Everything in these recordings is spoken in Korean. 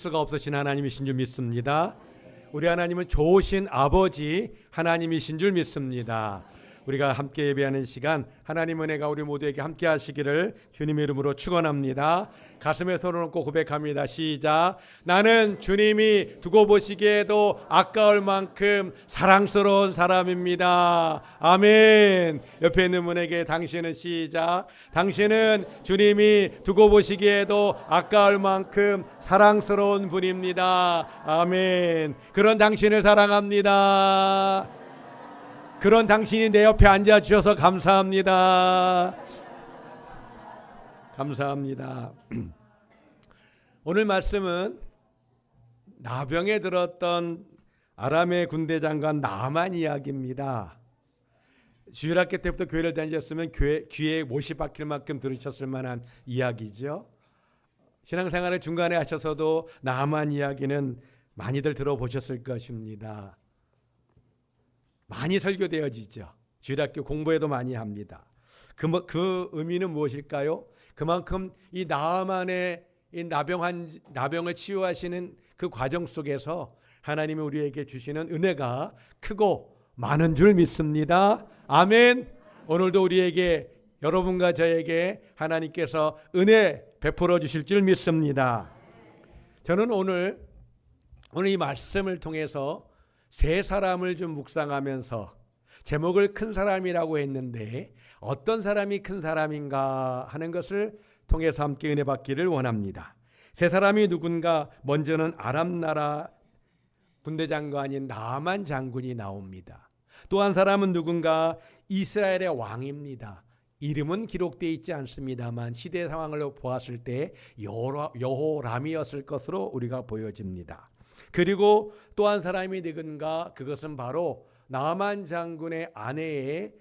수가 없으신 하나님이신 줄 믿습니다. 우리 하나님은 좋으신 아버지 하나님이신 줄 믿습니다. 우리가 함께 예배하는 시간 하나님 은혜가 우리 모두에게 함께 하시기를 주님의 이름으로 축원합니다. 가슴에 손을 얹고 고백합니다. 시작. 나는 주님이 두고 보시기에도 아까울 만큼 사랑스러운 사람입니다. 아멘. 옆에 있는 분에게 당신은 시작. 당신은 주님이 두고 보시기에도 아까울 만큼 사랑스러운 분입니다. 아멘. 그런 당신을 사랑합니다. 그런 당신이 내 옆에 앉아주셔서 감사합니다. 감사합니다. 오늘 말씀은 나병에 들었던 아람의 군대 장관 나만 이야기입니다. 주일학교 때부터 교회를 다니셨으면 귀에 못이 박힐 만큼 들으셨을 만한 이야기죠. 신앙생활을 중간에 하셔서도 나만 이야기는 많이들 들어보셨을 것입니다. 많이 설교되어지죠. 주일학교 공부에도 많이 합니다. 그 의미는 무엇일까요? 그만큼 이 나아만의 이 나병을 치유하시는 그 과정 속에서 하나님이 우리에게 주시는 은혜가 크고 많은 줄 믿습니다. 아멘. 오늘도 우리에게, 여러분과 저에게 하나님께서 은혜 베풀어 주실 줄 믿습니다. 저는 오늘 이 말씀을 통해서 세 사람을 좀 묵상하면서 제목을 큰 사람이라고 했는데 어떤 사람이 큰 사람인가 하는 것을 통해서 함께 은혜 받기를 원합니다. 세 사람이 누군가? 먼저는 아람 나라 군대 장관인 나만 장군이 나옵니다. 또 한 사람은 누군가? 이스라엘의 왕입니다. 이름은 기록되어 있지 않습니다만 시대 상황을 보았을 때 여호람이었을 것으로 우리가 보여집니다. 그리고 또 한 사람이 누군가? 그것은 바로 나만 장군의 아내의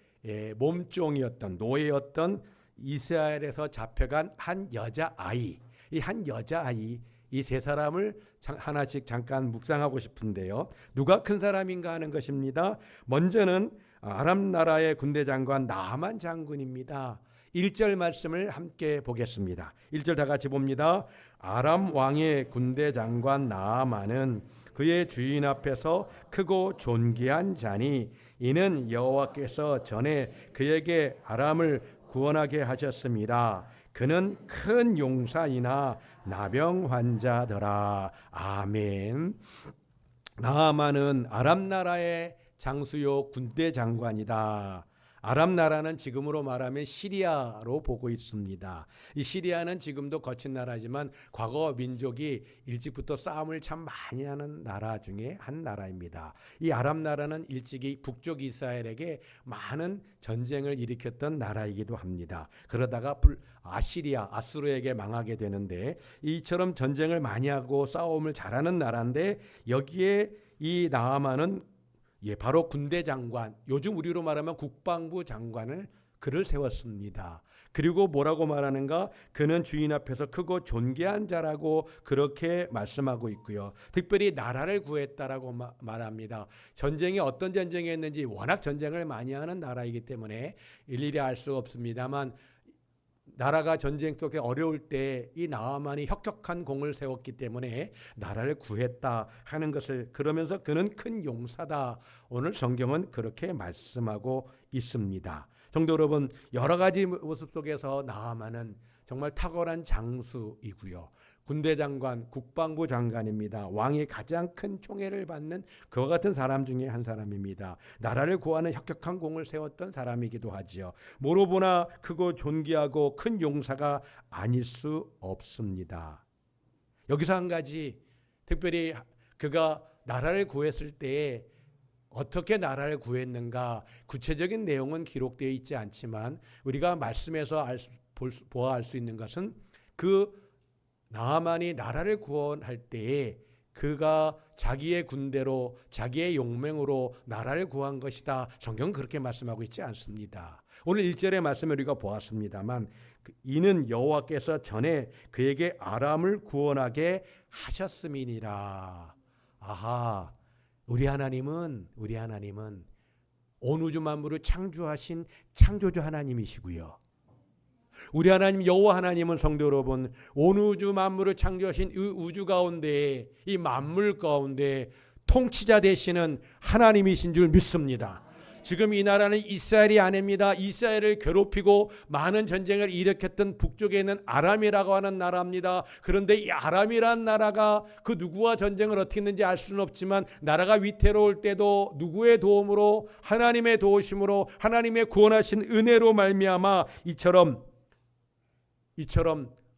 몸종이었던, 노예였던 이스라엘에서 잡혀간 한 여자아이. 이 한 여자아이, 이 세 사람을 하나씩 잠깐 묵상하고 싶은데요. 누가 큰 사람인가 하는 것입니다. 먼저는 아람 나라의 군대 장관 나만 장군입니다. 1절 말씀을 함께 보겠습니다. 1절 다 같이 봅니다. 아람 왕의 군대 장관 나아만은 그의 주인 앞에서 크고 존귀한 자니 이는 여호와께서 전에 그에게 아람을 구원하게 하셨습니다. 그는 큰 용사이나 나병 환자더라. 아멘. 나아만은 아람 나라의 장수요 군대 장관이다. 아람 나라는 지금으로 말하면 시리아로 보고 있습니다. 이 시리아는 지금도 거친 나라지만 과거 민족이 일찍부터 싸움을 참 많이 하는 나라 중에 한 나라입니다. 이 아람 나라는 일찍이 북쪽 이스라엘에게 많은 전쟁을 일으켰던 나라이기도 합니다. 그러다가 아수르에게 망하게 되는데 이처럼 전쟁을 많이 하고 싸움을 잘하는 나라인데 여기에 이 나아만은 바로 군대 장관, 요즘 우리로 말하면 국방부 장관을 그를 세웠습니다. 그리고 뭐라고 말하는가? 그는 주인 앞에서 크고 존귀한 자라고 그렇게 말씀하고 있고요. 특별히 나라를 구했다라고 말합니다. 전쟁이 어떤 전쟁이었는지 워낙 전쟁을 많이 하는 나라이기 때문에 일일이 알 수 없습니다만 나라가 전쟁 속에 어려울 때 이 나아만이 혁혁한 공을 세웠기 때문에 나라를 구했다 하는 것을, 그러면서 그는 큰 용사다. 오늘 성경은 그렇게 말씀하고 있습니다. 성도 여러분, 여러 가지 모습 속에서 나아만은 정말 탁월한 장수이고요. 군대 장관, 국방부 장관입니다. 왕이 가장 큰 총애를 받는 그와 같은 사람 중에 한 사람입니다. 나라를 구하는 혁혁한 공을 세웠던 사람이기도 하지요. 뭐로 보나 크고 존귀하고 큰 용사가 아닐 수 없습니다. 여기서 한 가지, 특별히 그가 나라를 구했을 때 어떻게 나라를 구했는가, 구체적인 내용은 기록되어 있지 않지만 우리가 말씀에서 보아 알 수 있는 것은 그 나아만이 나라를 구원할 때에 그가 자기의 군대로, 자기의 용맹으로 나라를 구한 것이다. 성경은 그렇게 말씀하고 있지 않습니다. 오늘 1절의 말씀을 우리가 보았습니다만 이는 여호와께서 전에 그에게 아람을 구원하게 하셨음이니라. 아하, 우리 하나님은 온 우주 만물을 창조하신 창조주 하나님이시고요. 우리 하나님 여호와 하나님은 성도 여러분 온 우주 만물을 창조하신 이 우주 가운데 이 만물 가운데 통치자 되시는 하나님이신 줄 믿습니다. 지금 이 나라는 이스라엘이 아닙니다. 이스라엘을 괴롭히고 많은 전쟁을 일으켰던 북쪽에 있는 아람이라고 하는 나라입니다. 그런데 이 아람이란 나라가 그 누구와 전쟁을 어떻게 했는지 알 수는 없지만 나라가 위태로울 때도 누구의 도움으로 하나님의 도우심으로 하나님의 구원하신 은혜로 말미암아 이처럼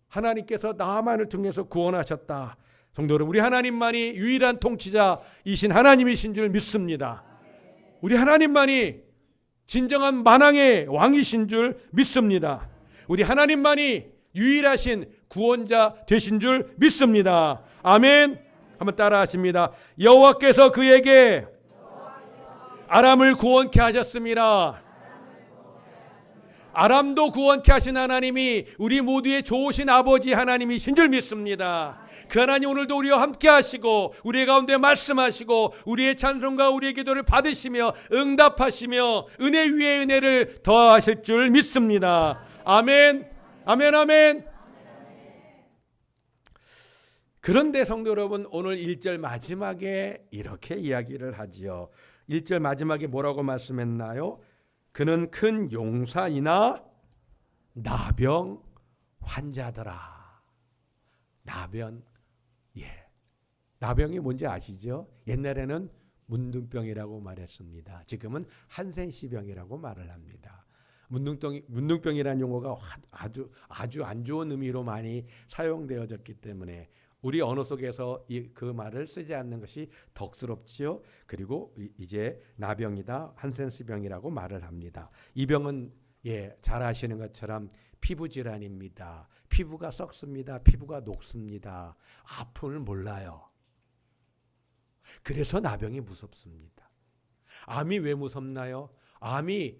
하나님께서 나만을 통해서 구원하셨다. 성도 여러분, 우리 하나님만이 유일한 통치자이신 하나님이신 줄 믿습니다. 우리 하나님만이 진정한 만왕의 왕이신 줄 믿습니다. 우리 하나님만이 유일하신 구원자 되신 줄 믿습니다. 아멘. 한번 따라 하십니다. 여호와께서 그에게 아람을 구원케 하셨습니다. 아람도 구원케 하신 하나님이 우리 모두의 좋으신 아버지 하나님이신 줄 믿습니다. 그 하나님 오늘도 우리와 함께 하시고 우리 가운데 말씀하시고 우리의 찬송과 우리의 기도를 받으시며 응답하시며 은혜 위에 은혜를 더하실 줄 믿습니다. 아멘. 아멘. 아멘. 그런데 성도 여러분, 오늘 1절 마지막에 이렇게 이야기를 하지요. 1절 마지막에 뭐라고 말씀했나요? 그는 큰 용사이나 나병 환자더라. 나병. 나병이 뭔지 아시죠? 옛날에는 문둥병이라고 말했습니다. 지금은 한센시병이라고 말을 합니다. 문둥병이라는 용어가 아주 안 좋은 의미로 많이 사용되어졌기 때문에 우리 언어 속에서 그 말을 쓰지 않는 것이 덕스럽지요. 그리고 이제 나병이다, 한센시병이라고 말을 합니다. 이 병은 잘 아시는 것처럼 피부 질환입니다. 피부가 썩습니다. 피부가 녹습니다. 아픔을 몰라요. 그래서 나병이 무섭습니다. 암이 왜 무섭나요? 암이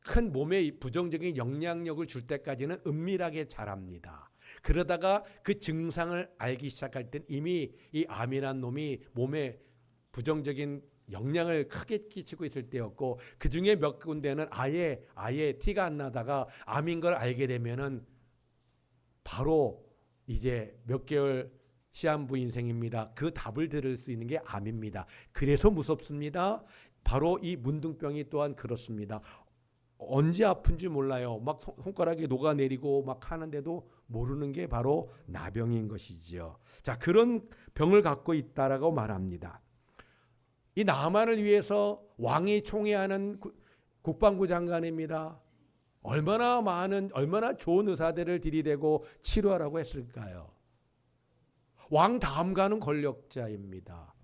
큰 몸에 부정적인 영향력을 줄 때까지는 은밀하게 자랍니다. 그러다가 그 증상을 알기 시작할 땐 이미 이 암이란 놈이 몸에 부정적인 영향을 크게 끼치고 있을 때였고, 그 중에 몇 군데는 아예 티가 안 나다가 암인 걸 알게 되면은 바로 이제 몇 개월 시한부 인생입니다. 그 답을 들을 수 있는 게 암입니다. 그래서 무섭습니다. 바로 이 문둥병이 또한 그렇습니다. 언제 아픈지 몰라요. 막 손가락이 녹아내리고 막 하는데도 모르는 게 바로 나병인 것이지요. 자, 그런 병을 갖고 있다라고 말합니다. 이 나만을 위해서 왕이 총애하는 국방부 장관입니다. 얼마나 좋은 의사들을 들이대고 치료하라고 했을까요? 왕 다음가는 권력자입니다.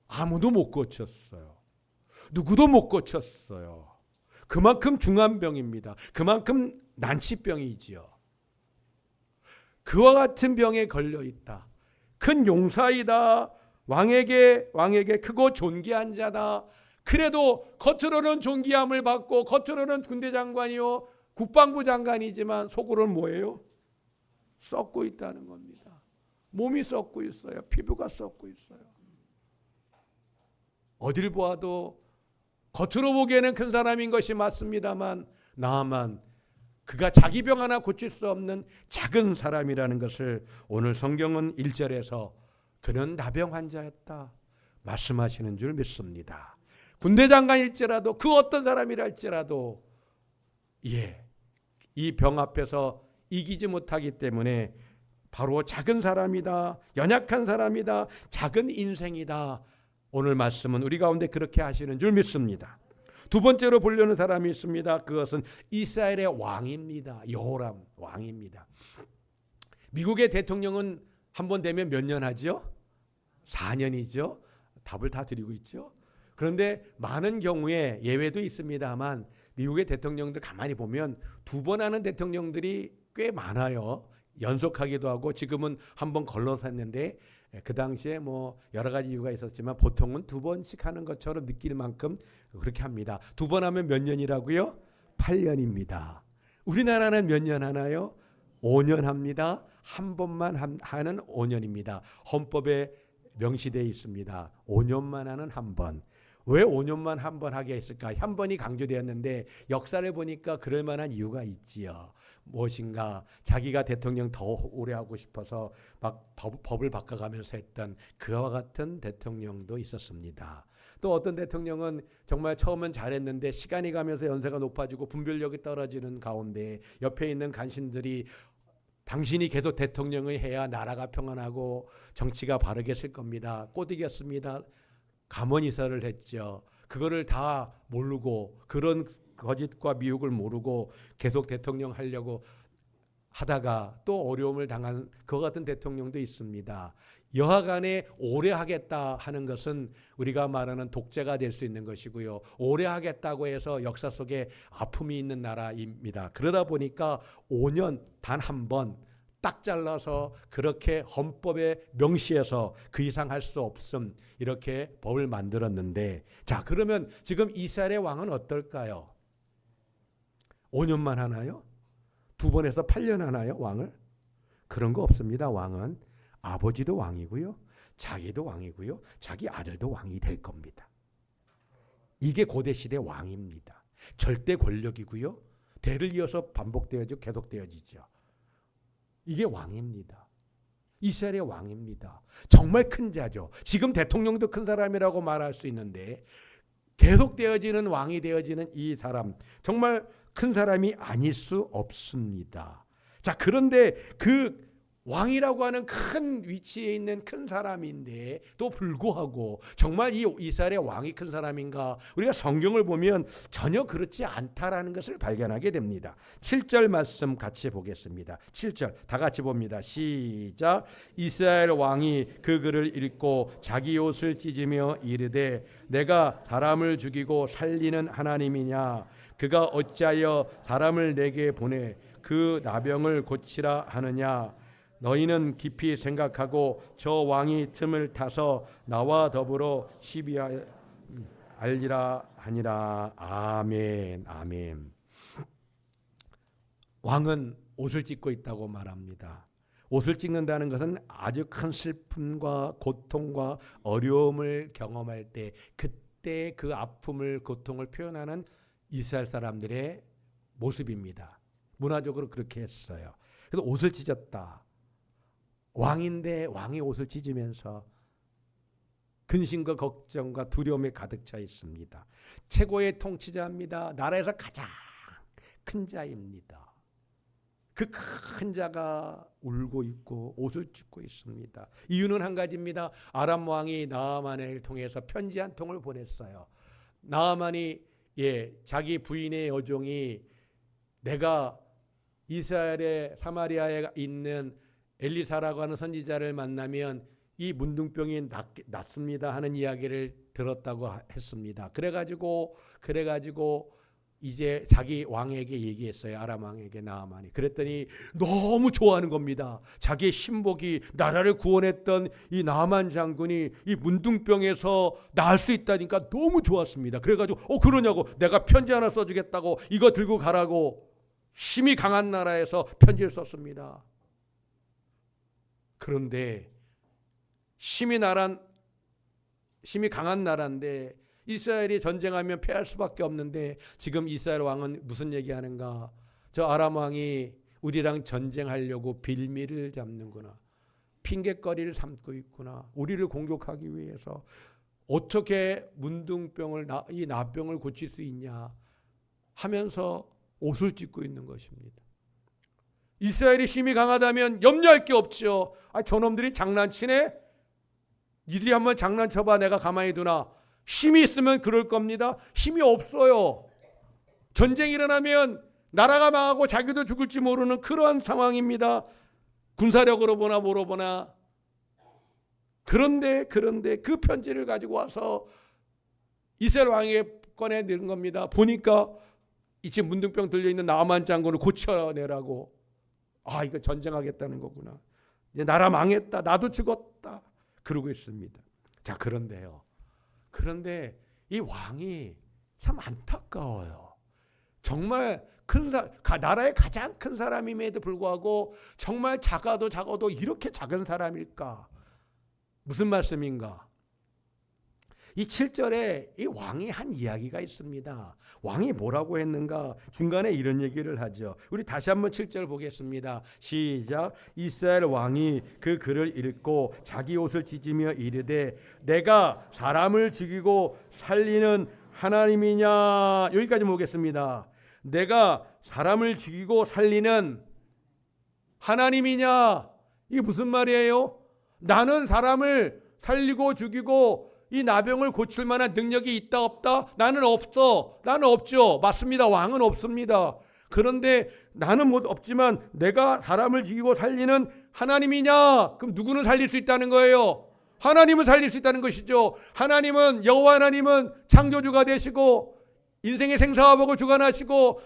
아무도 못 고쳤어요. 누구도 못 고쳤어요. 그만큼 중한 병입니다. 그만큼 난치병이지요. 그와 같은 병에 걸려 있다. 큰 용사이다. 왕에게 크고 존귀한 자다. 그래도 겉으로는 존귀함을 받고 겉으로는 군대 장관이요 국방부 장관이지만 속으로는 뭐예요? 썩고 있다는 겁니다. 몸이 썩고 있어요. 피부가 썩고 있어요. 어딜 보아도 겉으로 보기에는 큰 사람인 것이 맞습니다만 나만 그가 자기 병 하나 고칠 수 없는 작은 사람이라는 것을 오늘 성경은 1절에서 그는 나병 환자였다 말씀하시는 줄 믿습니다. 군대 장관일지라도 그 어떤 사람이라 할지라도 이 병 앞에서 이기지 못하기 때문에 바로 작은 사람이다, 연약한 사람이다, 작은 인생이다. 오늘 말씀은 우리 가운데 그렇게 하시는 줄 믿습니다. 두 번째로 보려는 사람이 있습니다. 그것은 이스라엘의 왕입니다. 여호람 왕입니다. 미국의 대통령은 한 번 되면 몇 년 하죠? 4년이죠. 답을 다 드리고 있죠. 그런데 많은 경우에 예외도 있습니다만 미국의 대통령들 가만히 보면 2번 하는 대통령들이 꽤 많아요. 연속하기도 하고 지금은 한 번 걸러서 했는데 그 당시에 뭐 여러 가지 이유가 있었지만 보통은 2번씩 하는 것처럼 느낄 만큼 그렇게 합니다. 2번 하면 몇 년이라고요? 8년입니다. 우리나라는 몇 년 하나요? 5년 합니다. 한 번만 하는 5년입니다. 헌법에 명시되어 있습니다. 5년만 하는 한 번. 왜 5년만 한 번 하게 했을까? 한 번이 강조되었는데 역사를 보니까 그럴 만한 이유가 있지요. 무엇인가 자기가 대통령 더 오래 하고 싶어서 막 법을 바꿔가면서 했던 그와 같은 대통령도 있었습니다. 또 어떤 대통령은 정말 처음은 잘했는데 시간이 가면서 연세가 높아지고 분별력이 떨어지는 가운데 옆에 있는 간신들이 당신이 계속 대통령을 해야 나라가 평안하고 정치가 바르게 쓸 겁니다. 못 이겼습니다. 감언이설을 했죠. 그거를 다 모르고 그런 거짓과 미혹을 모르고 계속 대통령 하려고 하다가 또 어려움을 당한 그 같은 대통령도 있습니다. 여하간에 오래 하겠다 하는 것은 우리가 말하는 독재가 될 수 있는 것이고요. 오래 하겠다고 해서 역사 속에 아픔이 있는 나라입니다. 그러다 보니까 5년 단 한 번 딱 잘라서 그렇게 헌법에 명시해서 그 이상 할 수 없음 이렇게 법을 만들었는데, 자 그러면 지금 이스라엘의 왕은 어떨까요? 5년만 하나요? 2번에서 8년 하나요? 왕을? 그런 거 없습니다. 왕은 아버지도 왕이고요, 자기도 왕이고요, 자기 아들도 왕이 될 겁니다. 이게 고대 시대 왕입니다. 절대 권력이고요, 대를 이어서 반복되어지고 계속되어지죠. 이게 왕입니다. 이스라엘의 왕입니다. 정말 큰 자죠. 지금 대통령도 큰 사람이라고 말할 수 있는데 계속되어지는 왕이 되어지는 이 사람, 정말 큰 사람이 아닐 수 없습니다. 자, 그런데 그 왕이라고 하는 큰 위치에 있는 큰 사람인데 또 불구하고 정말 이 이스라엘의 왕이 큰 사람인가? 우리가 성경을 보면 전혀 그렇지 않다라는 것을 발견하게 됩니다. 7절 말씀 같이 보겠습니다. 7절 다 같이 봅니다. 시작. 이스라엘 왕이 그 글을 읽고 자기 옷을 찢으며 이르되 내가 사람을 죽이고 살리는 하나님이냐? 그가 어찌하여 사람을 내게 보내 그 나병을 고치라 하느냐? 너희는 깊이 생각하고 저 왕이 틈을 타서 나와 더불어 시비하리라 하니라. 아멘. 아멘. 왕은 옷을 찢고 있다고 말합니다. 옷을 찢는다는 것은 아주 큰 슬픔과 고통과 어려움을 경험할 때 그때 그 아픔을 고통을 표현하는 이스라엘 사람들의 모습입니다. 문화적으로 그렇게 했어요. 그래서 옷을 찢었다. 왕인데 왕이 옷을 찢으면서 근심과 걱정과 두려움에 가득 차 있습니다. 최고의 통치자입니다. 나라에서 가장 큰 자입니다. 그 큰 자가 울고 있고 옷을 찢고 있습니다. 이유는 한 가지입니다. 아람 왕이 나아만을 통해서 편지 한 통을 보냈어요. 나아만이 자기 부인의 여종이 내가 이스라엘의 사마리아에 있는 엘리사라고 하는 선지자를 만나면 이 문둥병이 낫습니다 하는 이야기를 들었다고 했습니다. 그래가지고 이제 자기 왕에게 얘기했어요. 아람 왕에게 나아만이. 그랬더니 너무 좋아하는 겁니다. 자기의 신복이 나라를 구원했던 이 나아만 장군이 이 문둥병에서 나을 수 있다니까 너무 좋았습니다. 그래가지고 그러냐고, 내가 편지 하나 써주겠다고, 이거 들고 가라고 힘이 강한 나라에서 편지를 썼습니다. 그런데 힘이 강한 나라인데 이스라엘이 전쟁하면 패할 수밖에 없는데 지금 이스라엘 왕은 무슨 얘기하는가? 저 아람 왕이 우리랑 전쟁하려고 빌미를 잡는구나. 핑계거리를 삼고 있구나. 우리를 공격하기 위해서 어떻게 문둥병을 이 나병을 고칠 수 있냐 하면서 옷을 찢고 있는 것입니다. 이스라엘이 힘이 강하다면 염려할 게 없죠. 저놈들이 장난치네? 니들이 한번 장난쳐봐, 내가 가만히 두나. 힘이 있으면 그럴 겁니다. 힘이 없어요. 전쟁이 일어나면 나라가 망하고 자기도 죽을지 모르는 그러한 상황입니다. 군사력으로 보나 뭐로 보나. 그런데 그 편지를 가지고 와서 이스라엘 왕에게 꺼내는 겁니다. 보니까 이제 문둥병 들려있는 나아만 장군을 고쳐내라고. 이거 전쟁하겠다는 거구나. 이제 나라 망했다. 나도 죽었다. 그러고 있습니다. 자, 그런데 이 왕이 참 안타까워요. 정말 나라의 가장 큰 사람임에도 불구하고 정말 작아도 이렇게 작은 사람일까? 무슨 말씀인가? 이 7절에 이 왕이 한 이야기가 있습니다. 왕이 뭐라고 했는가? 중간에 이런 얘기를 하죠. 우리 다시 한번 7절 보겠습니다. 시작. 이스라엘 왕이 그 글을 읽고 자기 옷을 찢으며 이르되 내가 사람을 죽이고 살리는 하나님이냐? 여기까지 보겠습니다. 내가 사람을 죽이고 살리는 하나님이냐? 이게 무슨 말이에요? 나는 사람을 살리고 죽이고 이 나병을 고칠 만한 능력이 있다 없다? 나는 없어. 나는 없죠. 맞습니다. 왕은 없습니다. 그런데 나는 없지만 내가 사람을 죽이고 살리는 하나님이냐? 그럼 누구는 살릴 수 있다는 거예요? 하나님은 살릴 수 있다는 것이죠. 하나님은 여호와 하나님은 창조주가 되시고 인생의 생사와 복을 주관하시고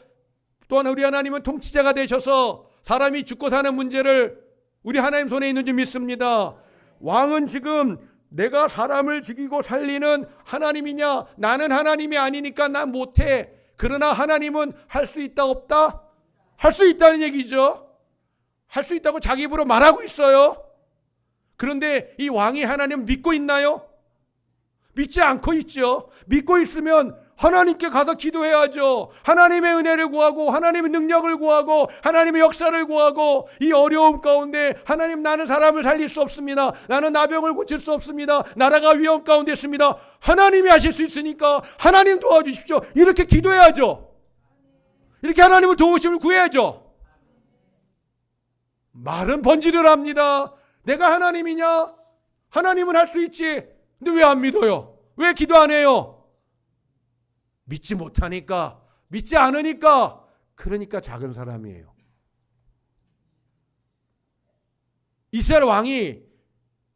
또한 우리 하나님은 통치자가 되셔서 사람이 죽고 사는 문제를 우리 하나님 손에 있는 줄 믿습니다. 왕은 지금 내가 사람을 죽이고 살리는 하나님이냐? 나는 하나님이 아니니까 난 못해. 그러나 하나님은 할 수 있다 없다? 할 수 있다는 얘기죠. 할 수 있다고 자기 입으로 말하고 있어요. 그런데 이 왕이 하나님 믿고 있나요? 믿지 않고 있죠. 믿고 있으면 하나님께 가서 기도해야죠. 하나님의 은혜를 구하고 하나님의 능력을 구하고 하나님의 역사를 구하고 이 어려움 가운데 하나님 나는 사람을 살릴 수 없습니다. 나는 나병을 고칠 수 없습니다. 나라가 위험 가운데 있습니다. 하나님이 하실 수 있으니까 하나님 도와주십시오. 이렇게 기도해야죠. 이렇게 하나님의 도우심을 구해야죠. 말은 번지를 합니다. 내가 하나님이냐? 하나님은 할 수 있지. 근데 왜 안 믿어요? 왜 기도 안 해요? 믿지 못하니까, 믿지 않으니까, 그러니까 작은 사람이에요. 이스라엘 왕이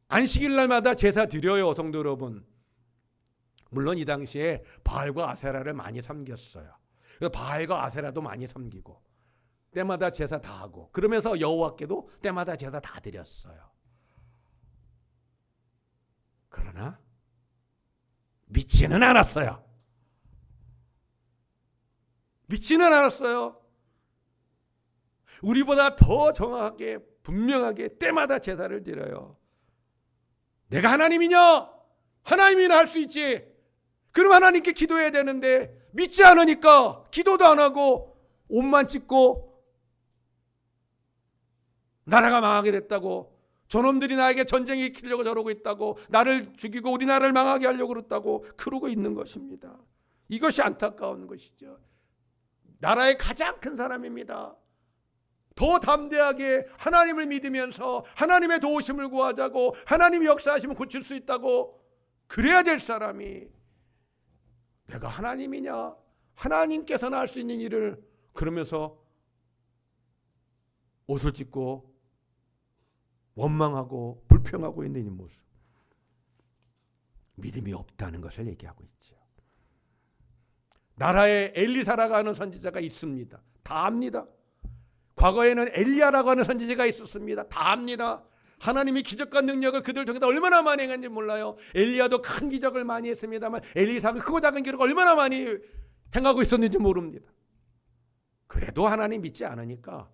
안식일 날마다 제사 드려요, 성도 여러분. 물론 이 당시에 바알과 아세라를 많이 섬겼어요. 그래서 바알과 아세라도 많이 섬기고 때마다 제사 다 하고 그러면서 여호와께도 때마다 제사 다 드렸어요. 그러나 믿지는 않았어요. 믿지는 않았어요. 우리보다 더 정확하게 분명하게 때마다 제사를 드려요. 내가 하나님이냐? 하나님이나 할 수 있지. 그럼 하나님께 기도해야 되는데 믿지 않으니까 기도도 안 하고 옷만 찢고 나라가 망하게 됐다고, 저놈들이 나에게 전쟁 일으키려고 저러고 있다고, 나를 죽이고 우리나라를 망하게 하려고 그랬다고 그러고 있는 것입니다. 이것이 안타까운 것이죠. 나라의 가장 큰 사람입니다. 더 담대하게 하나님을 믿으면서 하나님의 도우심을 구하자고, 하나님이 역사하시면 고칠 수 있다고 그래야 될 사람이 내가 하나님이냐? 하나님께서는 할 수 있는 일을 그러면서 옷을 찢고 원망하고 불평하고 있는 이 모습, 믿음이 없다는 것을 얘기하고 있죠. 나라에 엘리사라고 하는 선지자가 있습니다. 다 압니다. 과거에는 엘리야라고 하는 선지자가 있었습니다. 다 압니다. 하나님이 기적과 능력을 그들 통해서 얼마나 많이 행했는지 몰라요. 엘리야도 큰 기적을 많이 했습니다만 엘리사는 크고 작은 기록을 얼마나 많이 행하고 있었는지 모릅니다. 그래도 하나님 믿지 않으니까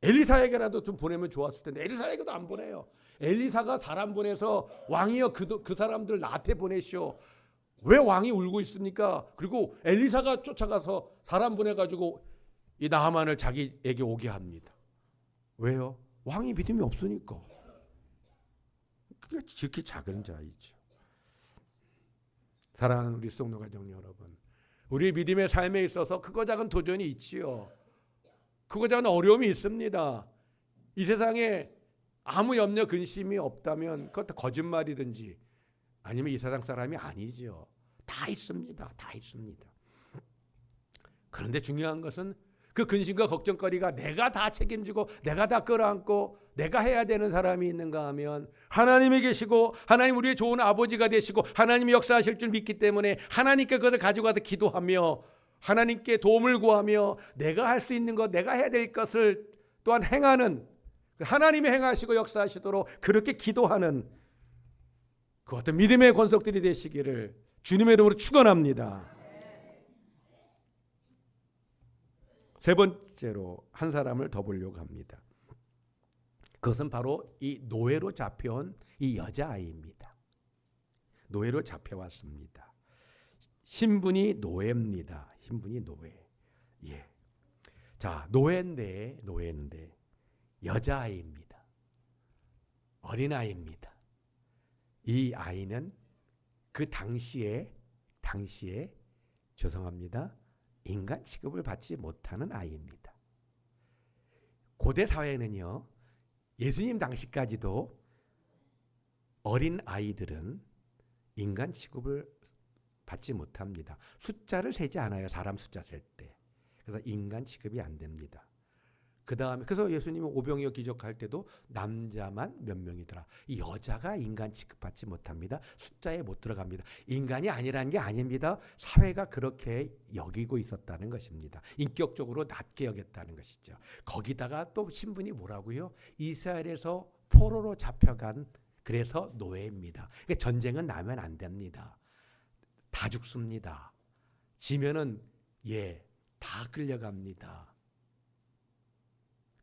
엘리사에게라도 좀 보내면 좋았을 텐데 엘리사에게도 안 보내요. 엘리사가 사람 보내서 왕이여 그 사람들 나한테 보내시오. 왜 왕이 울고 있습니까? 그리고 엘리사가 쫓아가서 사람 보내가지고 이 나하만을 자기에게 오게 합니다. 왜요? 왕이 믿음이 없으니까. 그게 지극히 작은 자이죠. 사랑하는 우리 성도 가정 여러분, 우리 믿음의 삶에 있어서 크고 작은 도전이 있지요. 크고 작은 어려움이 있습니다. 이 세상에 아무 염려 근심이 없다면 그것도 거짓말이든지 아니면 이 세상 사람이 아니지요. 다 있습니다. 다 있습니다. 그런데 중요한 것은 그 근심과 걱정거리가 내가 다 책임지고 내가 다 끌어안고 내가 해야 되는 사람이 있는가 하면 하나님이 계시고 하나님 우리의 좋은 아버지가 되시고 하나님이 역사하실 줄 믿기 때문에 하나님께 그것을 가지고 가서 기도하며 하나님께 도움을 구하며 내가 할 수 있는 것, 내가 해야 될 것을 또한 행하는, 하나님이 행하시고 역사하시도록 그렇게 기도하는 그 어떤 믿음의 권속들이 되시기를 주님의 이름으로 축원합니다. 세 번째로 한 사람을 더 보려고 합니다. 그것은 바로 이 노예로 잡혀온 이 여자아이입니다. 노예로 잡혀왔습니다. 신분이 노예입니다. 신분이 노예. 예. 자, 노예인데 여자아이입니다. 어린아이입니다. 이 아이는 그 당시에 죄송합니다. 인간 취급을 받지 못하는 아이입니다. 고대 사회는요, 예수님 당시까지도 어린 아이들은 인간 취급을 받지 못합니다. 숫자를 세지 않아요. 사람 숫자 셀 때. 그래서 인간 취급이 안 됩니다. 그 다음에 그래서 예수님이 오병이어 기적할 때도 남자만 몇 명이더라. 이 여자가 인간 취급받지 못합니다. 숫자에 못 들어갑니다. 인간이 아니라는 게 아닙니다. 사회가 그렇게 여기고 있었다는 것입니다. 인격적으로 낮게 여겼다는 것이죠. 거기다가 또 신분이 뭐라고요? 이스라엘에서 포로로 잡혀간 그래서 노예입니다. 그러니까 전쟁은 나면 안 됩니다. 다 죽습니다. 지면은 다 끌려갑니다.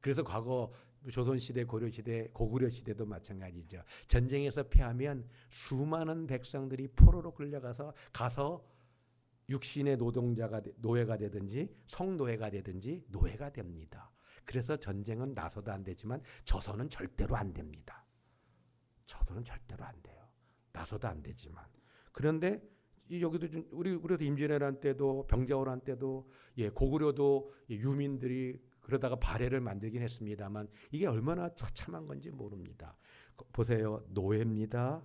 그래서 과거 조선시대, 고려시대, 고구려 시대도 마찬가지죠. 전쟁에서 패하면 수많은 백성들이 포로로 끌려가서 육신의 노동자가 노예가 되든지 성노예가 되든지 노예가 됩니다. 그래서 전쟁은 나서도 안 되지만 져서는 절대로 안 됩니다. 저도는 절대로 안 돼요. 나서도 안 되지만. 그런데 여기도 우리도 임진왜란 때도 병자호란 때도 고구려도 유민들이 그러다가 발해를 만들긴 했습니다만 이게 얼마나 처참한 건지 모릅니다. 보세요. 노예입니다.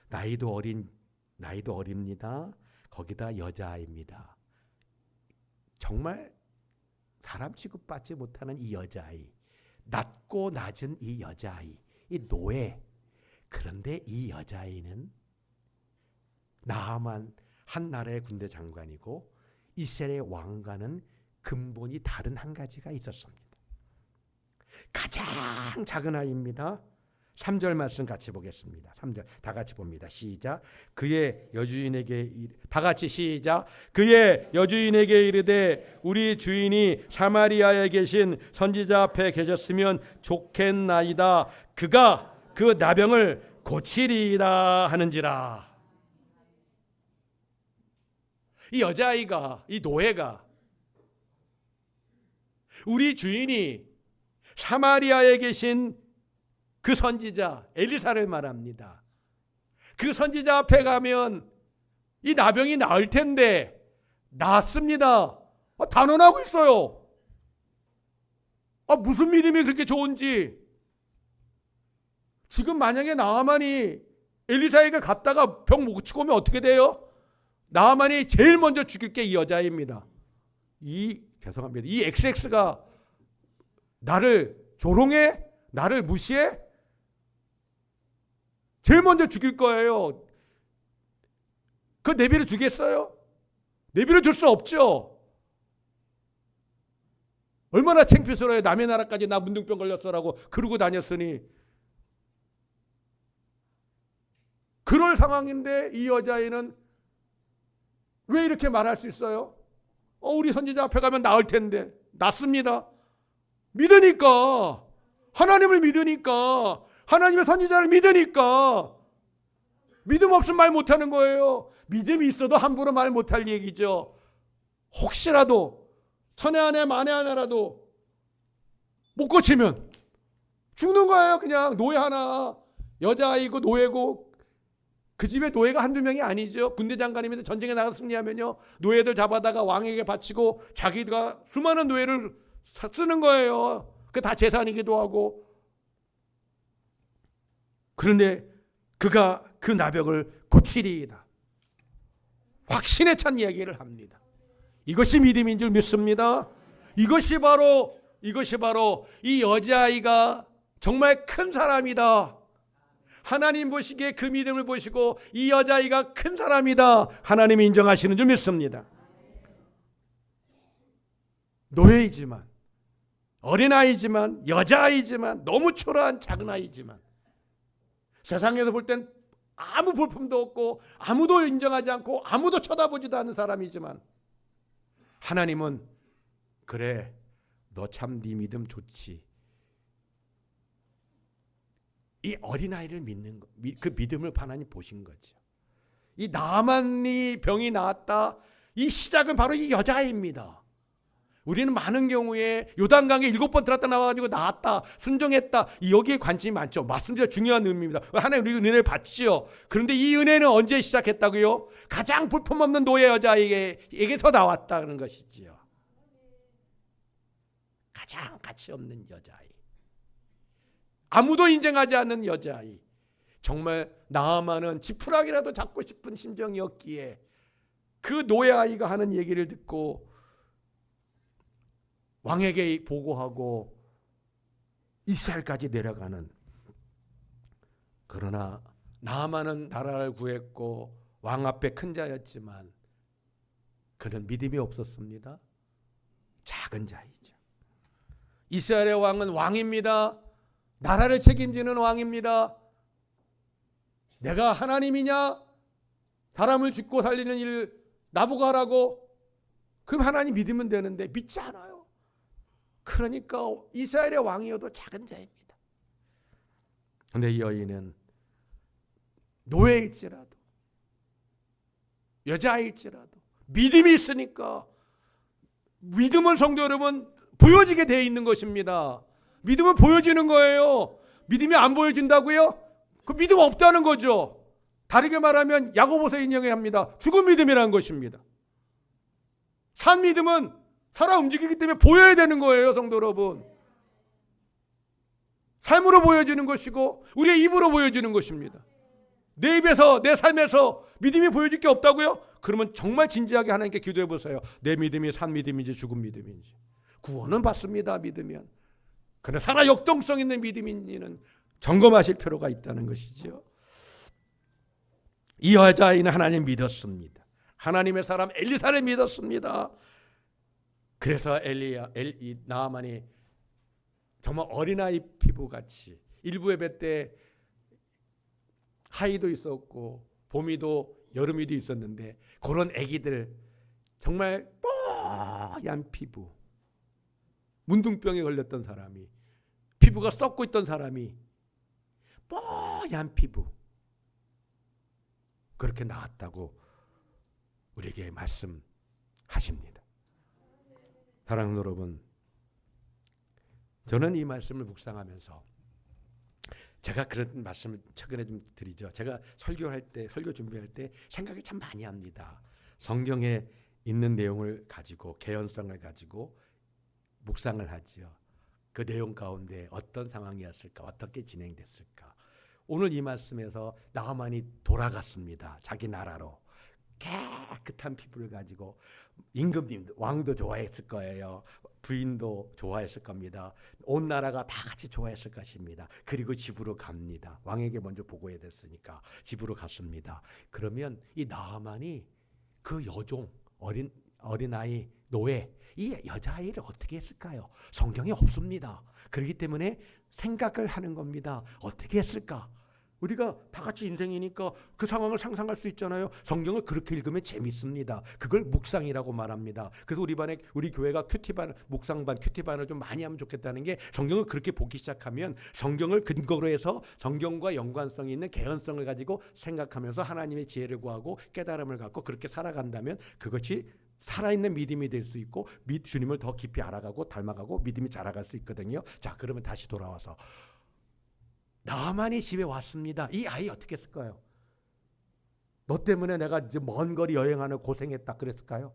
나이도 어립니다. 거기다 여자아이입니다. 정말 사람 취급받지 못하는 이 여자아이. 낮고 낮은 이 여자아이. 이 노예. 그런데 이 여자아이는 나하만 한 나라의 군대 장관이고 이스라엘의 왕과는 근본이 다른 한 가지가 있었습니다. 가장 작은 아이입니다. 3절 말씀 같이 보겠습니다. 3절 다 같이 봅니다. 시작. 그의 여주인에게 다 같이 시작. 그의 여주인에게 이르되 우리 주인이 사마리아에 계신 선지자 앞에 계셨으면 좋겠나이다. 그가 그 나병을 고치리이다 하는지라. 이 여자아이가, 이 노예가 우리 주인이 사마리아에 계신 그 선지자 엘리사를 말합니다. 그 선지자 앞에 가면 이 나병이 나을 텐데 낫습니다. 단언하고 있어요. 무슨 믿음이 그렇게 좋은지. 지금 만약에 나하만이 엘리사에게 갔다가 병 못 고치고 오면 어떻게 돼요? 나하만이 제일 먼저 죽일 게 이 여자입니다. 죄송합니다. 이 XX가 나를 조롱해? 나를 무시해? 제일 먼저 죽일 거예요. 그 내비를 주겠어요? 내비를 줄 수 없죠. 얼마나 창피스러워요. 남의 나라까지 나 문둥병 걸렸어라고 그러고 다녔으니. 그럴 상황인데 이 여자애는 왜 이렇게 말할 수 있어요? 우리 선지자 앞에 가면 나을 텐데. 낫습니다. 믿으니까. 하나님을 믿으니까. 하나님의 선지자를 믿으니까. 믿음 없으면 말 못하는 거예요. 믿음이 있어도 함부로 말 못할 얘기죠. 혹시라도 천에 하나 만에 하나라도 못 고치면 죽는 거예요. 그냥 노예 하나. 여자아이고 노예고. 그 집에 노예가 한두 명이 아니죠. 군대 장관이면 전쟁에 나가서 승리하면요, 노예들 잡아다가 왕에게 바치고 자기가 수많은 노예를 쓰는 거예요. 그게 다 재산이기도 하고. 그런데 그가 그 나병을 고치리이다. 확신에 찬 이야기를 합니다. 이것이 믿음인 줄 믿습니다. 이것이 바로 이 여자아이가 정말 큰 사람이다. 하나님 보시기에 그 믿음을 보시고 이 여자아이가 큰 사람이다. 하나님이 인정하시는 줄 믿습니다. 노예이지만, 어린아이지만, 여자아이지만, 너무 초라한 작은아이지만, 세상에서 볼 땐 아무 볼품도 없고 아무도 인정하지 않고 아무도 쳐다보지도 않는 사람이지만, 하나님은 그래, 너 참 네 믿음 좋지. 이 어린아이를 믿는 거, 그 믿음을 하나님 보신 거죠. 이 나만이 병이 나았다. 이 시작은 바로 이 여자아이입니다. 우리는 많은 경우에 요단강에 7번 들었다 나와가지고 나았다, 순종했다, 여기에 관심이 많죠. 맞습니다. 중요한 의미입니다. 하나님 우리 은혜를 받지요. 그런데 이 은혜는 언제 시작했다고요? 가장 볼품없는 노예 여자에게서 나왔다는 것이지요. 가장 가치 없는 여자아이, 아무도 인정하지 않는 여자아이, 정말 나아만은 지푸라기라도 잡고 싶은 심정이었기에 그 노예아이가 하는 얘기를 듣고 왕에게 보고하고 이스라엘까지 내려가는. 그러나 나아만은 나라를 구했고 왕 앞에 큰 자였지만 그는 믿음이 없었습니다. 작은 자이죠. 이스라엘의 왕은 왕입니다. 나라를 책임지는 왕입니다. 내가 하나님이냐? 사람을 죽고 살리는 일 나보고 하라고? 그럼 하나님 믿으면 되는데 믿지 않아요. 그러니까 이스라엘의 왕이어도 작은 자입니다. 그런데 이 여인은 노예일지라도 여자일지라도 믿음이 있으니까, 믿음은 성도 여러분 보여지게 되어 있는 것입니다. 믿음은 보여지는 거예요. 믿음이 안 보여진다고요? 그 믿음 없다는 거죠. 다르게 말하면 야고보서 인용합니다. 죽은 믿음이라는 것입니다. 산 믿음은 살아 움직이기 때문에 보여야 되는 거예요, 성도 여러분. 삶으로 보여지는 것이고 우리의 입으로 보여지는 것입니다. 내 입에서, 내 삶에서 믿음이 보여질 게 없다고요? 그러면 정말 진지하게 하나님께 기도해 보세요. 내 믿음이 산 믿음인지 죽은 믿음인지. 구원은 받습니다, 믿으면. 그러나 살아 역동성 있는 믿음인지는 점검하실 필요가 있다는 것이죠. 이 여자아이는 하나님 믿었습니다. 하나님의 사람 엘리사를 믿었습니다. 그래서 나아만이 정말 어린아이 피부같이, 일부 예배 때 하이도 있었고 봄이도 여름이도 있었는데 그런 아기들, 정말 뽀얀 피부, 문둥병에 걸렸던 사람이, 피부가 썩고 있던 사람이 뽀얀 피부, 그렇게 나았다고 우리에게 말씀하십니다. 사랑하는 여러분, 저는 이 말씀을 묵상하면서 제가 그런 말씀을 최근에 좀 드리죠. 제가 설교할 때, 설교 준비할 때 생각을 참 많이 합니다. 성경에 있는 내용을 가지고, 개연성을 가지고 묵상을 하지요. 그 내용 가운데 어떤 상황이었을까, 어떻게 진행됐을까. 오늘 이 말씀에서 나아만이 돌아갔습니다. 자기 나라로. 깨끗한 피부를 가지고, 임금님도, 왕도 좋아했을 거예요. 부인도 좋아했을 겁니다. 온 나라가 다 같이 좋아했을 것입니다. 그리고 집으로 갑니다. 왕에게 먼저 보고해야 됐으니까 집으로 갔습니다. 그러면 이 나아만이 그 여종, 어린아이, 노예, 이 여자아이를 어떻게 했을까요? 성경에 없습니다. 그렇기 때문에 생각을 하는 겁니다. 어떻게 했을까? 우리가 다 같이 인생이니까 그 상황을 상상할 수 있잖아요. 성경을 그렇게 읽으면 재밌습니다. 그걸 묵상이라고 말합니다. 그래서 우리 교회가 큐티반, 묵상반, 큐티반을 좀 많이 하면 좋겠다는 게, 성경을 그렇게 보기 시작하면 성경을 근거로 해서 성경과 연관성이 있는 개연성을 가지고 생각하면서 하나님의 지혜를 구하고 깨달음을 갖고 그렇게 살아간다면 그것이 살아있는 믿음이 될 수 있고 주님을 더 깊이 알아가고 닮아가고 믿음이 자라갈 수 있거든요. 자, 그러면 다시 돌아와서 나아만이 집에 왔습니다. 이 아이 어떻게 했을까요? 너 때문에 내가 이제 먼 거리 여행하는 고생했다 그랬을까요?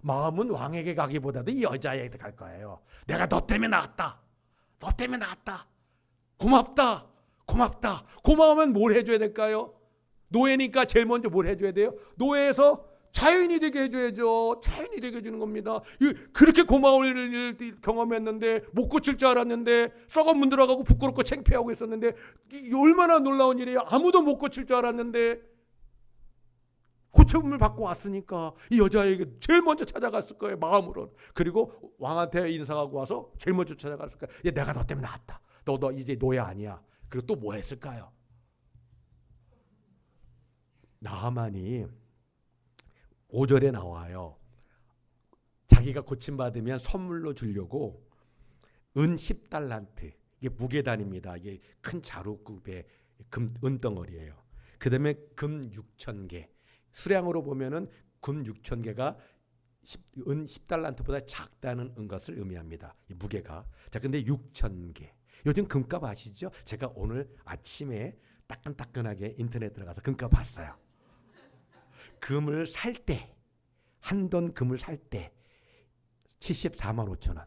마음은 왕에게 가기보다도 이 여자에게 갈 거예요. 내가 너 때문에 나왔다. 너 때문에 나왔다. 고맙다. 고맙다. 고마우면 뭘 해줘야 될까요? 노예니까 제일 먼저 뭘 해줘야 돼요? 노예에서 자유인이 되게 해줘야죠. 자유인이 되게 해주는 겁니다. 그렇게 고마울 일 경험했는데, 못 고칠 줄 알았는데, 썩은 문 들어가고 부끄럽고 창피하고 있었는데, 얼마나 놀라운 일이에요. 아무도 못 고칠 줄 알았는데 고쳐움을 받고 왔으니까 이 여자에게 제일 먼저 찾아갔을 거예요, 마음으로는. 그리고 왕한테 인사하고 와서 제일 먼저 찾아갔을 거예요. 야, 내가 너 때문에 나왔다. 너 이제 노예 아니야. 그리고 또 뭐 했을까요? 나아만이 5절에 나와요. 자기가 고침받으면 선물로 주려고 은 10달란트, 이게 무게단입니다. 이게 큰 자루급의 은덩어리예요. 그 다음에 금 6,000개. 수량으로 보면은 금 6,000개가 은 10달란트보다 작다는 것을 의미합니다. 이 무게가. 자, 근데 6,000개. 요즘 금값 아시죠? 제가 오늘 아침에 따끈따끈하게 인터넷 들어가서 금값 봤어요. 금을 살 때, 한돈 금을 살 때 74만 5천 원.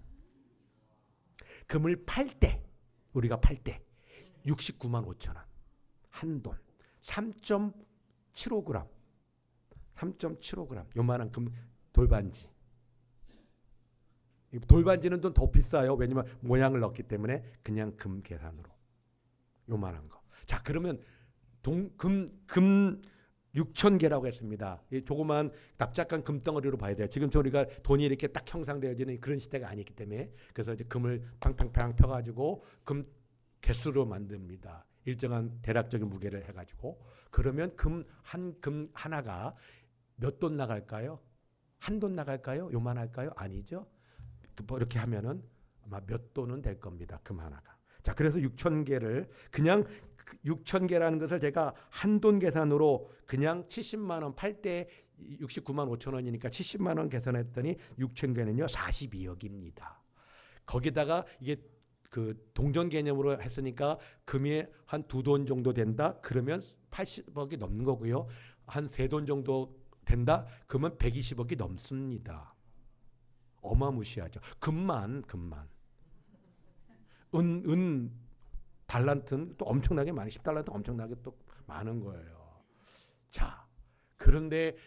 금을 팔 때, 우리가 팔 때 69만 5천 원. 한돈 3.75g. 3.75g. 요만한 금 돌반지. 돌반지는 좀 더 비싸요. 왜냐면 모양을 넣기 때문에 그냥 금 계산으로. 요만한 거. 자, 그러면 금 6,000개라고 했습니다. 조그만 납작한 금덩어리로 봐야 돼요. 지금 우리가 돈이 이렇게 딱 형상되어지는 그런 시대가 아니기 때문에. 그래서 이제 금을 팡팡팡 펴가지고 금 개수로 만듭니다. 일정한 대략적인 무게를 해가지고. 그러면 금 하나가 몇 돈 나갈까요? 한 돈 나갈까요? 요만할까요? 아니죠. 이렇게 하면은 아마 몇 돈은 될 겁니다. 금 하나가. 자, 그래서 6,000개를 그냥 6,000개라는 것을 제가 한돈 계산으로 그냥 70만 원 팔 때 69만 5천 원이니까 70만 원 계산했더니 6,000개는요 42억입니다. 거기다가 이게 그 동전 개념으로 했으니까 금이 한 2돈 정도 된다. 그러면 80억이 넘는 거고요. 한 3돈 정도 된다. 그러면 120억이 넘습니다. 어마무시하죠. 금만 은 달란트는 또 엄청나게 많이 10달란트 엄청나게 또 많은 거예요. 자, 그런데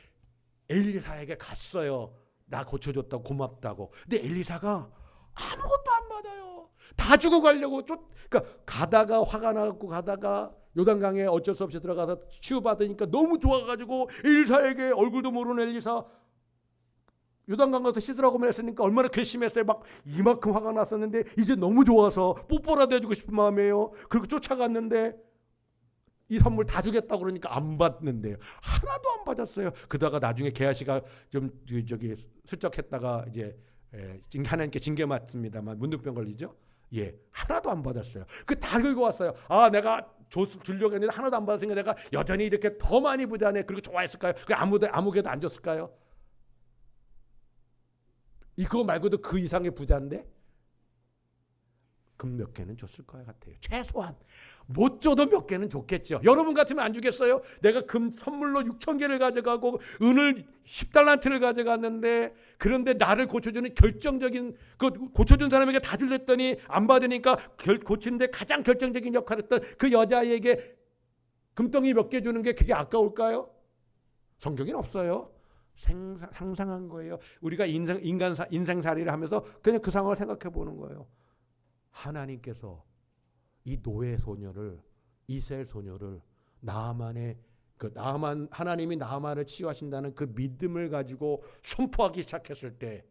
엘리사에게 갔어요. 나 고쳐줬다고 고맙다고. 근데 엘리사가 아무것도 안 받아요. 다 주고 가려고 그러니까 가다가 화가 나고 가다가 요단강에 어쩔 수 없이 들어가서 치유받으니까 너무 좋아가지고 엘리사에게 얼굴도 모르는 엘리사 요단강 가서 씻으라고 했으니까 얼마나 괘씸했어요. 막 이만큼 화가 났었는데 이제 너무 좋아서 뽀뽀라도 해주고 싶은 마음이에요. 그리고 쫓아갔는데 이 선물 다 주겠다고 그러니까 안 받는데요. 하나도 안 받았어요. 그러다가 나중에 게하시가 좀 저기 슬쩍 했다가 이제 하나님께 징계 맞습니다만 문둥병 걸리죠. 예, 하나도 안 받았어요. 그 다 긁어 왔어요. 아, 내가 주려고 했는데 하나도 안 받았으니까 내가 여전히 이렇게 더 많이 부자네. 그리고 좋아했을까요? 그 아무개도 안 줬을까요? 이거 말고도 그 이상의 부자인데 금 몇 개는 줬을 것 같아요. 최소한 못 줘도 몇 개는 줬겠죠. 여러분 같으면 안 주겠어요? 내가 금 선물로 6,000개를 가져가고 은을 10달란트를 가져갔는데 그런데 나를 고쳐주는 결정적인 그 고쳐준 사람에게 다 줄랬더니 안 받으니까 고치는데 가장 결정적인 역할을 했던 그 여자에게 금덩이 몇 개 주는 게 그게 아까울까요? 성경에는 없어요. 상상한 거예요. 우리가 인생살이를 하면서 그냥 그 상황을 생각해 보는 거예요. 하나님께서 이 노예 소녀를 이스라엘 소녀를 하나님이 나아만을 치유하신다는 그 믿음을 가지고 선포하기 시작했을 때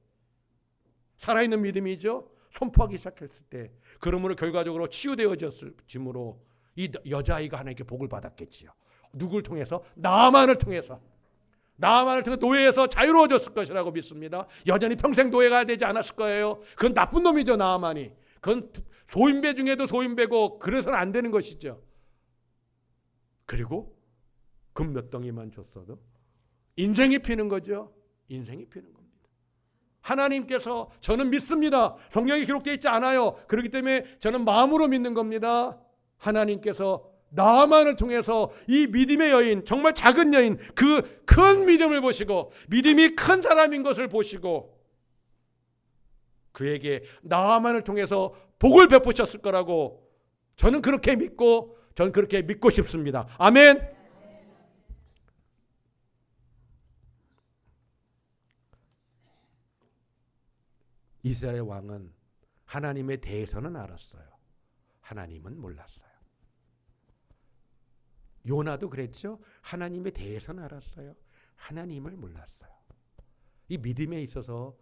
살아있는 믿음이죠. 선포하기 시작했을 때 그러므로 결과적으로 치유되어졌음으로 이 여자아이가 하나님께 복을 받았겠지요. 누굴 통해서? 나아만을 통해서 노예에서 자유로워졌을 것이라고 믿습니다. 여전히 평생 노예가 되지 않았을 거예요. 그건 나쁜 놈이죠. 나아만이. 그건 소인배 중에도 소인배고 그래서는 안 되는 것이죠. 그리고 금 몇 덩이만 줬어도 인생이 피는 거죠. 인생이 피는 겁니다. 하나님께서 저는 믿습니다. 성경에 기록되어 있지 않아요. 그렇기 때문에 저는 마음으로 믿는 겁니다. 하나님께서 나아만을 통해서 이 믿음의 여인, 정말 작은 여인, 그 큰 믿음을 보시고 믿음이 큰 사람인 것을 보시고 그에게 나아만을 통해서 복을 베푸셨을 거라고 저는 그렇게 믿고 저는 그렇게 믿고 싶습니다. 아멘. 이스라엘 왕은 하나님에 대해서는 알았어요. 하나님은 몰랐어요. 요나도 그랬죠. 하나님에 대해서는 알았어요. 하나님을 몰랐어요. 이 믿음에 있어서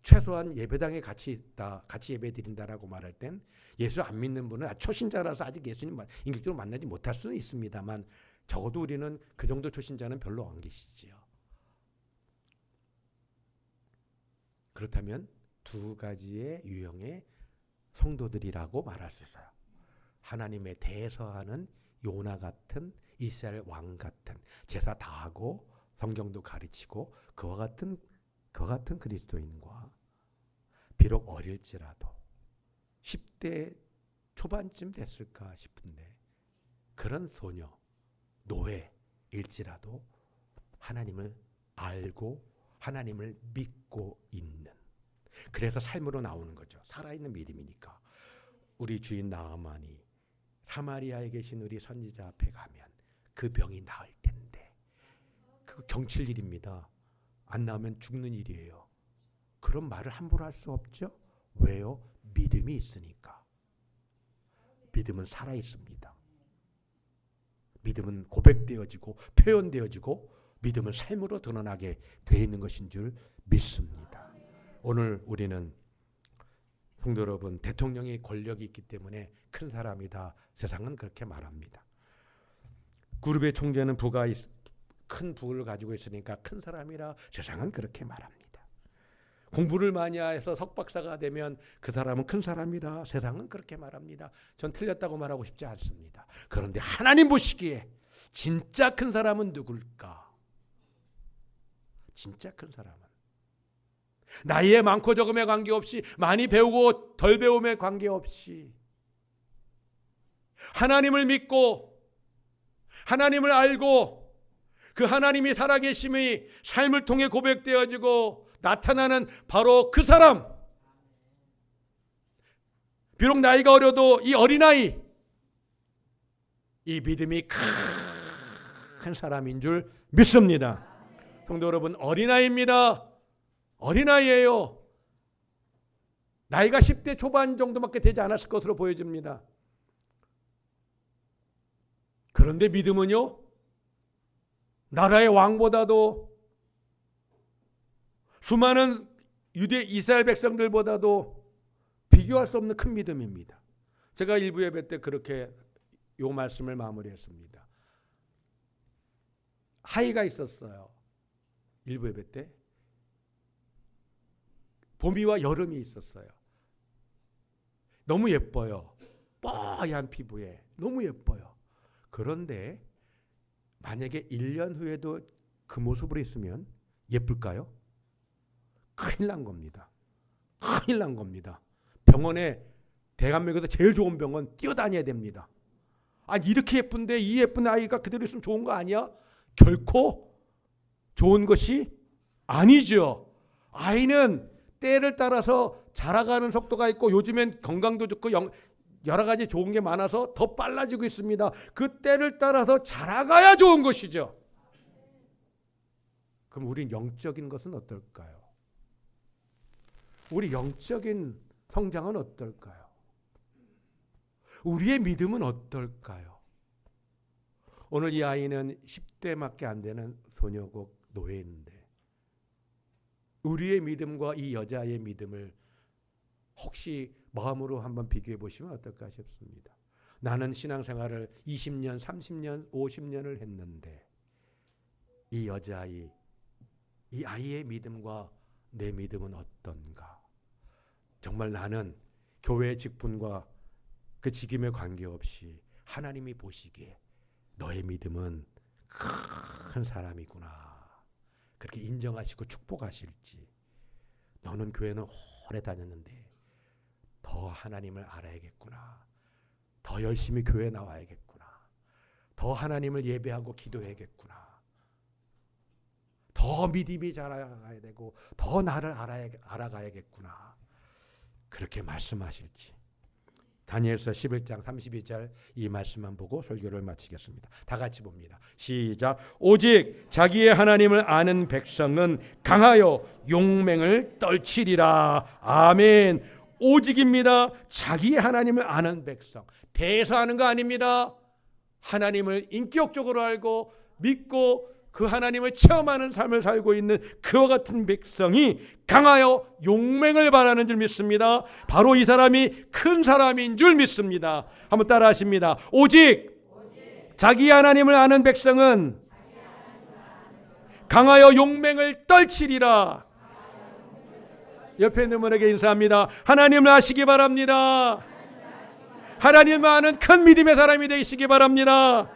최소한 예배당에 같이 있다, 같이 예배 드린다라고 말할 땐 예수 안 믿는 분은 초신자라서 아직 예수님 인격적으로 만나지 못할 수는 있습니다만 적어도 우리는 그 정도 초신자는 별로 안 계시지요. 그렇다면 두 가지의 유형의 성도들이라고 말할 수 있어요. 하나님에 대해서하는 요나 같은 이스라엘 왕 같은 제사 다 하고 성경도 가르치고 그와 같은 그리스도인과 비록 어릴지라도 10대 초반쯤 됐을까 싶은데 그런 소녀, 노예일지라도 하나님을 알고 하나님을 믿고 있는, 그래서 삶으로 나오는 거죠. 살아있는 믿음이니까. 우리 주인 나아만이 사마리아에 계신 우리 선지자 앞에 가면 그 병이 나을 텐데, 그거 경칠 일입니다. 안 나으면 죽는 일이에요. 그런 말을 함부로 할 수 없죠. 왜요? 믿음이 있으니까. 믿음은 살아있습니다. 믿음은 고백되어지고 표현되어지고 믿음은 삶으로 드러나게 되어 있는 것인 줄 믿습니다. 오늘 우리는 성도 여러분, 대통령이 권력이 있기 때문에 큰 사람이다. 세상은 그렇게 말합니다. 그룹의 총재는 큰 부를 가지고 있으니까 큰 사람이라 세상은 그렇게 말합니다. 공부를 많이 해서 석박사가 되면 그 사람은 큰 사람이다. 세상은 그렇게 말합니다. 전 틀렸다고 말하고 싶지 않습니다. 그런데 하나님 보시기에 진짜 큰 사람은 누굴까? 진짜 큰 사람은 나이에 많고 적음에 관계없이, 많이 배우고 덜 배움에 관계없이 하나님을 믿고 하나님을 알고 그 하나님이 살아계심이 삶을 통해 고백되어지고 나타나는 바로 그 사람. 비록 나이가 어려도 이 어린아이, 이 믿음이 큰 사람인 줄 믿습니다. 성도 여러분, 어린아이입니다. 어린아이예요. 나이가 10대 초반 정도밖에 되지 않았을 것으로 보여집니다. 그런데 믿음은요, 나라의 왕보다도 수많은 유대 이스라엘 백성들보다도 비교할 수 없는 큰 믿음입니다. 제가 일부 예배 때 그렇게 요 말씀을 마무리했습니다. 하이가 있었어요. 일부 예배 때 봄이와 여름이 있었어요. 너무 예뻐요. 뽀얀 피부에 너무 예뻐요. 그런데 만약에 1년 후에도 그 모습으로 있으면 예쁠까요? 큰일 난 겁니다. 큰일 난 겁니다. 병원에, 대한민국에서 제일 좋은 병원 뛰어다녀야 됩니다. 아니, 이렇게 예쁜데 이 예쁜 아이가 그대로 있으면 좋은 거 아니야? 결코 좋은 것이 아니죠. 아이는 때를 따라서 자라가는 속도가 있고 요즘엔 건강도 좋고 여러 가지 좋은 게 많아서 더 빨라지고 있습니다. 그 때를 따라서 자라가야 좋은 것이죠. 그럼 우리 영적인 것은 어떨까요? 우리 영적인 성장은 어떨까요? 우리의 믿음은 어떨까요? 오늘 이 아이는 10대밖에 안 되는 소녀고 노예인데 우리의 믿음과 이 여자의 믿음을 혹시 마음으로 한번 비교해 보시면 어떨까 싶습니다. 나는 신앙생활을 20년, 30년, 50년을 했는데 이 여자아이, 이 아이의 믿음과 내 믿음은 어떤가? 정말 나는 교회의 직분과 그 직임에 관계없이 하나님이 보시기에 너의 믿음은 큰 사람이구나, 그렇게 인정하시고 축복하실지, 너는 교회는 오래 다녔는데 더 하나님을 알아야겠구나, 더 열심히 교회 나와야겠구나, 더 하나님을 예배하고 기도해야겠구나, 더 믿음이 자라가야 되고 더 나를 알아가야겠구나, 그렇게 말씀하실지. 다니엘서 11장 32절 이 말씀만 보고 설교를 마치겠습니다. 다 같이 봅니다. 시작. 오직 자기의 하나님을 아는 백성은 강하여 용맹을 떨치리라. 아멘. 오직입니다. 자기의 하나님을 아는 백성. 대해서하는 거 아닙니다. 하나님을 인격적으로 알고 믿고 그 하나님을 체험하는 삶을 살고 있는 그와 같은 백성이 강하여 용맹을 발하는 줄 믿습니다. 바로 이 사람이 큰 사람인 줄 믿습니다. 한번 따라 하십니다. 오직 자기 하나님을 아는 백성은 강하여 용맹을 떨치리라. 옆에 있는 분에게 인사합니다. 하나님을 아시기 바랍니다. 하나님을 아는 큰 믿음의 사람이 되시기 바랍니다.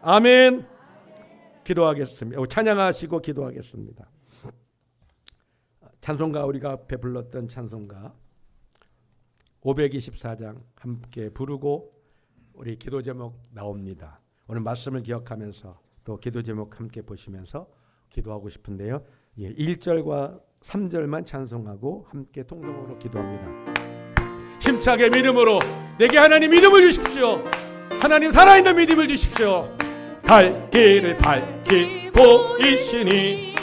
아멘. 기도하겠습니다. 찬양하시고 기도하겠습니다. 찬송가, 우리가 앞에 불렀던 찬송가 524장 함께 부르고 우리 기도 제목 나옵니다. 오늘 말씀을 기억하면서 또 기도 제목 함께 보시면서 기도하고 싶은데요. 1절과 3절만 찬송하고 함께 통성으로 기도합니다. 힘차게 믿음으로 내게 하나님 믿음을 주십시오. 하나님 살아있는 믿음을 주십시오. 갈 길을 밝히 보이시니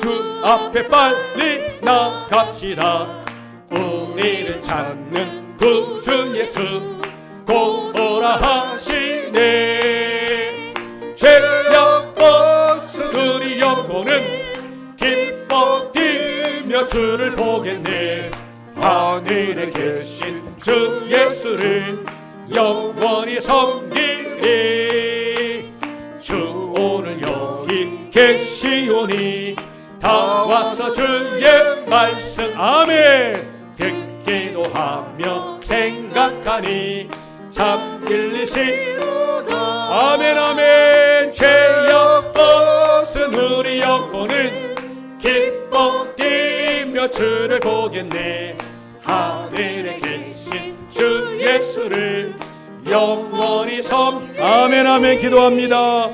주 앞에 빨리 나갑시다. 우리를 찾는 구주 예수 곧 오라 하시네. 죄악 벗은 우리 영혼은 기뻐 뛰며 주를 보겠네. 하늘에 계신 주 예수를 영원히 섬기리. 주 오늘 여기 계시오니 다 와서 주의 말씀 아멘 듣기도 하며 생각하니 참 진리시로다. 아멘 아멘. 죄악 벗은 우리 영혼은 기뻐 뛰며 주를 보겠네. 하늘에 계신 주 예수를 영원히 아멘 아멘. 기도합니다.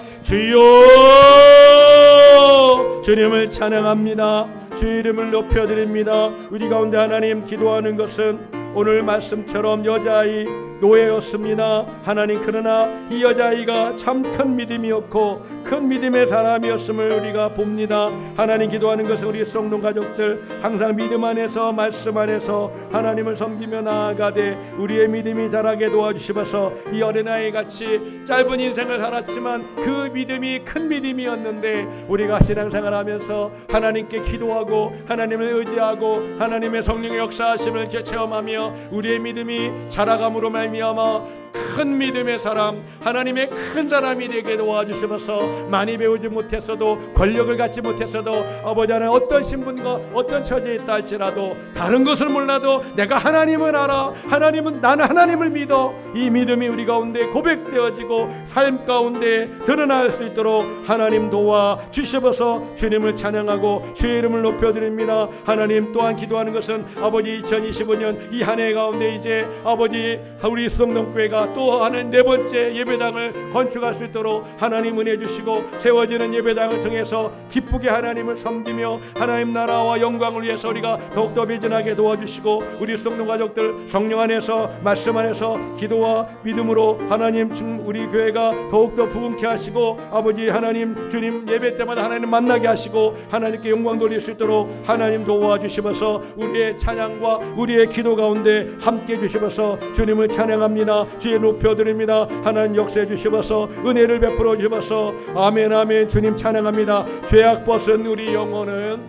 주여, 주님을 찬양합니다. 주 이름을 높여드립니다. 우리 가운데 하나님 기도하는 것은 오늘 말씀처럼 여자아이 노예였습니다. 하나님, 그러나 이 여자아이가 참 큰 믿음이었고 큰 믿음의 사람이었음을 우리가 봅니다. 하나님, 기도하는 것은 우리 성도 가족들 항상 믿음 안에서 말씀 안에서 하나님을 섬기며 나아가되 우리의 믿음이 자라게 도와주시면서 이 어린아이 같이 짧은 인생을 살았지만 그 믿음이 큰 믿음이었는데 우리가 신앙생활하면서 하나님께 기도하고 하나님을 의지하고 하나님의 성령의 역사하심을 체험하며 우리의 믿음이 자라감으로 말미암아 큰 믿음의 사람, 하나님의 큰 사람이 되게 도와주시면서 많이 배우지 못했어도 권력을 갖지 못했어도 아버지 하나님 어떤 신분과 어떤 처지에 있다 할지라도 다른 것을 몰라도 내가 하나님을 알아, 하나님은 나는 하나님을 믿어. 이 믿음이 우리 가운데 고백되어지고 삶 가운데 드러날 수 있도록 하나님 도와주시면서 주님을 찬양하고 주의 이름을 높여드립니다. 하나님, 또한 기도하는 것은 아버지 2025년 이 한 해 가운데 이제 아버지 우리 수성동교회가 또 하는 네 번째 예배당을 건축할 수 있도록 하나님 은혜 주시고 세워지는 예배당을 통해서 기쁘게 하나님을 섬기며 하나님 나라와 영광을 위해서 우리가 더욱더 비전하게 도와주시고 우리 성도 가족들 성령 안에서 말씀 안에서 기도와 믿음으로 하나님 우리 교회가 더욱더 부흥케 하시고 아버지 하나님 주님 예배 때마다 하나님 만나게 하시고 하나님께 영광 돌릴 수 있도록 하나님 도와주시면서 우리의 찬양과 우리의 기도 가운데 함께 주시면서 주님을 찬양합니다. 주의 높여드립니다. 하나님 역사해 주시면서 은혜를 베풀어 주시면서 아멘 아멘. 주님 찬양합니다. 죄악 벗은 우리 영혼은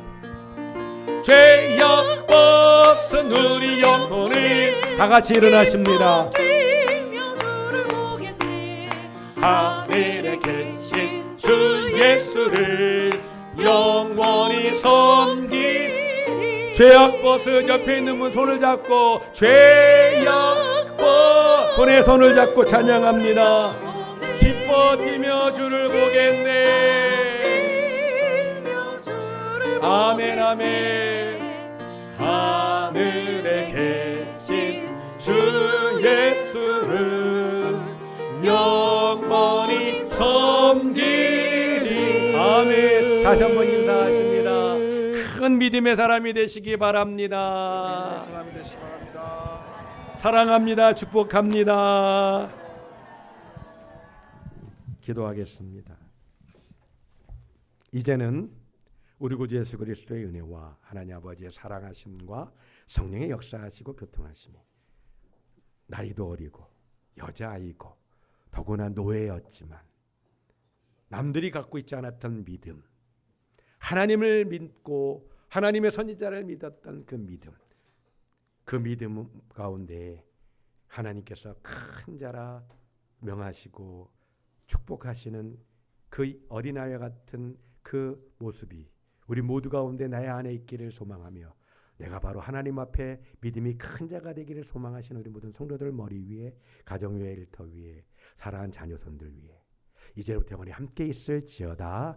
죄악 벗은 우리 영혼을 다 같이 일어나십니다. 하늘에 계신 주 예수를 영원히 섬기리. 죄악 벗은 옆에 있는 분 손을 잡고 죄악 벗 손에 손을 잡고 찬양합니다. 기뻐 뛰며 주를 보겠네. 아멘 아멘. 하늘에 계신 주 예수를 영원히 섬기리. 아멘. 다시 한번 인사하십니다. 큰 믿음의 사람이 되시기 바랍니다. 사랑합니다. 축복합니다. 기도하겠습니다. 이제는 우리 구주 예수 그리스도의 은혜와 하나님 아버지의 사랑하심과 성령의 역사하시고 교통하심이 나이도 어리고 여자아이고 더구나 노예였지만 남들이 갖고 있지 않았던 믿음, 하나님을 믿고 하나님의 선지자를 믿었던 그 믿음 가운데 하나님께서 큰 자라 명하시고 축복하시는 그 어린아이와 같은 그 모습이 우리 모두 가운데 나의 안에 있기를 소망하며 내가 바로 하나님 앞에 믿음이 큰 자가 되기를 소망하시는 우리 모든 성도들 머리 위에, 가정 위에, 일터 위에, 사랑하는 자녀손들 위에 이제부터 영원히 함께 있을지어다.